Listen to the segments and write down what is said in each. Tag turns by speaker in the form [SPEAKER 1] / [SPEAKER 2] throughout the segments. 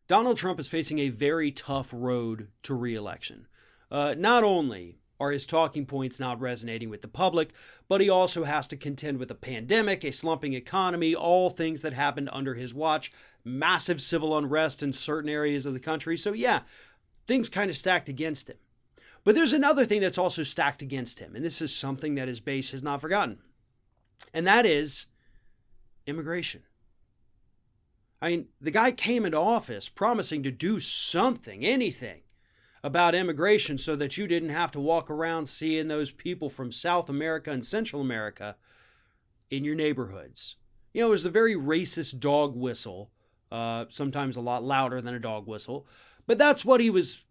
[SPEAKER 1] Donald Trump is facing a very tough road to re-election. Not only are his talking points not resonating with the public, but he also has to contend with a pandemic, a slumping economy, all things that happened under his watch, massive civil unrest in certain areas of the country. So yeah, things kind of stacked against him. But there's another thing that's also stacked against him, and this is something that his base has not forgotten, and that is immigration. I mean, the guy came into office promising to do something, anything, about immigration so that you didn't have to walk around seeing those people from South America and Central America in your neighborhoods. You know, it was the very racist dog whistle, sometimes a lot louder than a dog whistle, but that's what he was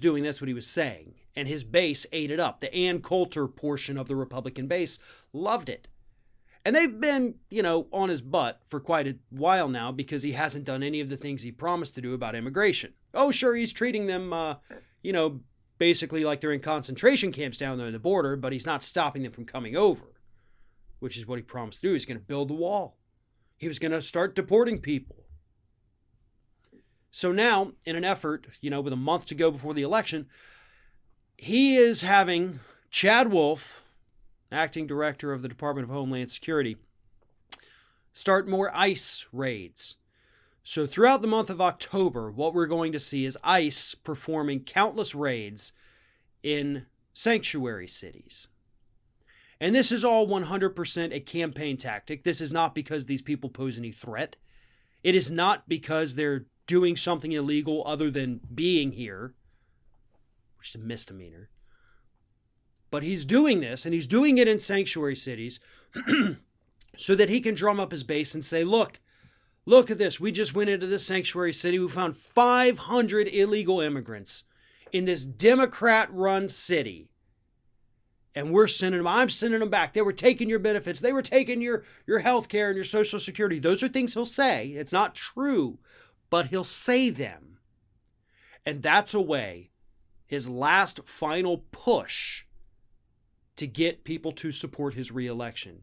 [SPEAKER 1] doing, that's what he was saying. And his base ate it up. The Ann Coulter portion of the Republican base loved it. And they've been, on his butt for quite a while now because he hasn't done any of the things he promised to do about immigration. Oh, sure, he's treating them, basically like they're in concentration camps down there on the border, but he's not stopping them from coming over, which is what he promised to do. He's going to build the wall. He was going to start deporting people. So now, in an effort, with a month to go before the election, he is having Chad Wolf, acting director of the Department of Homeland Security, start more ICE raids. So throughout the month of October, what we're going to see is ICE performing countless raids in sanctuary cities. And this is all 100% a campaign tactic. This is not because these people pose any threat. It is not because they're doing something illegal other than being here, which is a misdemeanor. But he's doing this, and he's doing it in sanctuary cities so that he can drum up his base and say, look at this. We just went into this sanctuary city. We found 500 illegal immigrants in this Democrat-run city. And I'm sending them back. They were taking your benefits. They were taking your health care and your Social Security. Those are things he'll say. It's not true, but he'll say them. And that's a way, his last final push to get people to support his reelection.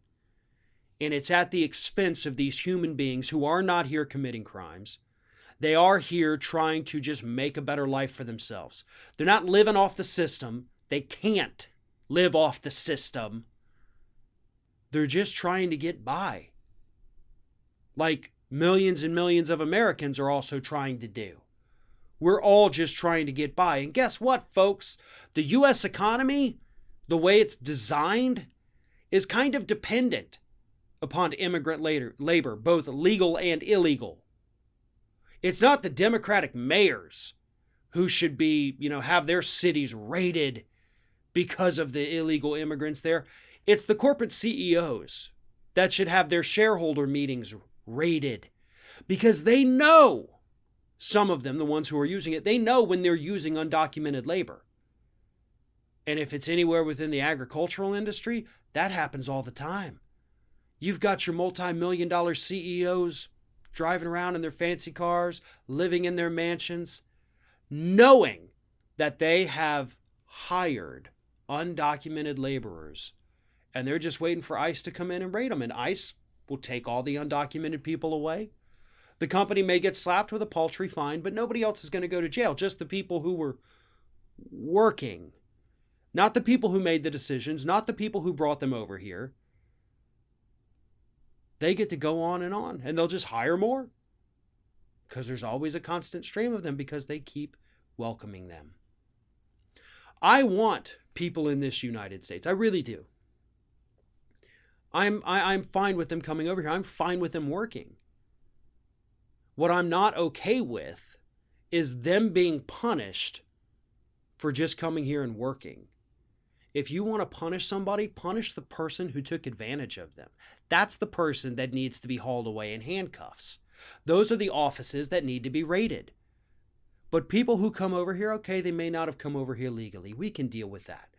[SPEAKER 1] And it's at the expense of these human beings who are not here committing crimes. They are here trying to just make a better life for themselves. They're not living off the system. They can't live off the system. They're just trying to get by. Like millions and millions of Americans are also trying to do. We're all just trying to get by. And guess what, folks? The U.S. economy, the way it's designed, is kind of dependent upon immigrant labor, both legal and illegal. It's not the Democratic mayors who should be, have their cities raided because of the illegal immigrants there. It's the corporate CEOs that should have their shareholder meetings raided because they know, some of them, the ones who are using it, they know when they're using undocumented labor. And if it's anywhere within the agricultural industry, that happens all the time. You've got your multi-million-dollar CEOs driving around in their fancy cars, living in their mansions, knowing that they have hired undocumented laborers, and they're just waiting for ICE to come in and raid them. And ICE will take all the undocumented people away. The company may get slapped with a paltry fine, but nobody else is going to go to jail. Just the people who were working. Not the people who made the decisions, not the people who brought them over here. They get to go on, and they'll just hire more because there's always a constant stream of them because they keep welcoming them. I want people in this United States. I really do. I'm fine with them coming over here. I'm fine with them working. What I'm not okay with is them being punished for just coming here and working. If you want to punish somebody, punish the person who took advantage of them. That's the person that needs to be hauled away in handcuffs. Those are the offices that need to be raided. But people who come over here, okay, they may not have come over here legally. We can deal with that.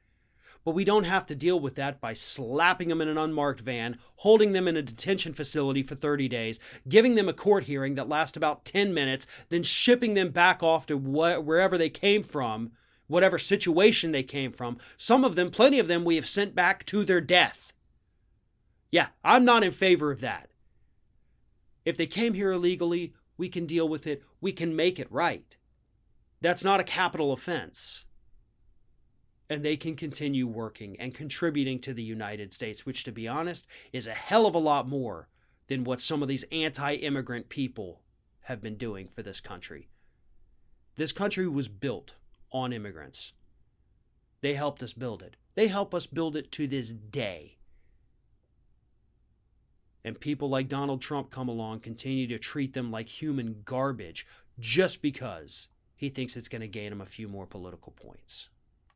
[SPEAKER 1] But we don't have to deal with that by slapping them in an unmarked van, holding them in a detention facility for 30 days, giving them a court hearing that lasts about 10 minutes, then shipping them back off to wherever they came from, whatever situation they came from. Some of them, plenty of them, we have sent back to their death. Yeah, I'm not in favor of that. If they came here illegally, We can deal with it. We can make it right. That's not a capital offense. And they can continue working and contributing to the United States, which, to be honest, is a hell of a lot more than what some of these anti-immigrant people have been doing for this country. This country was built on immigrants. They helped us build it. They help us build it to this day. And people like Donald Trump come along, continue to treat them like human garbage just because he thinks it's going to gain him a few more political points.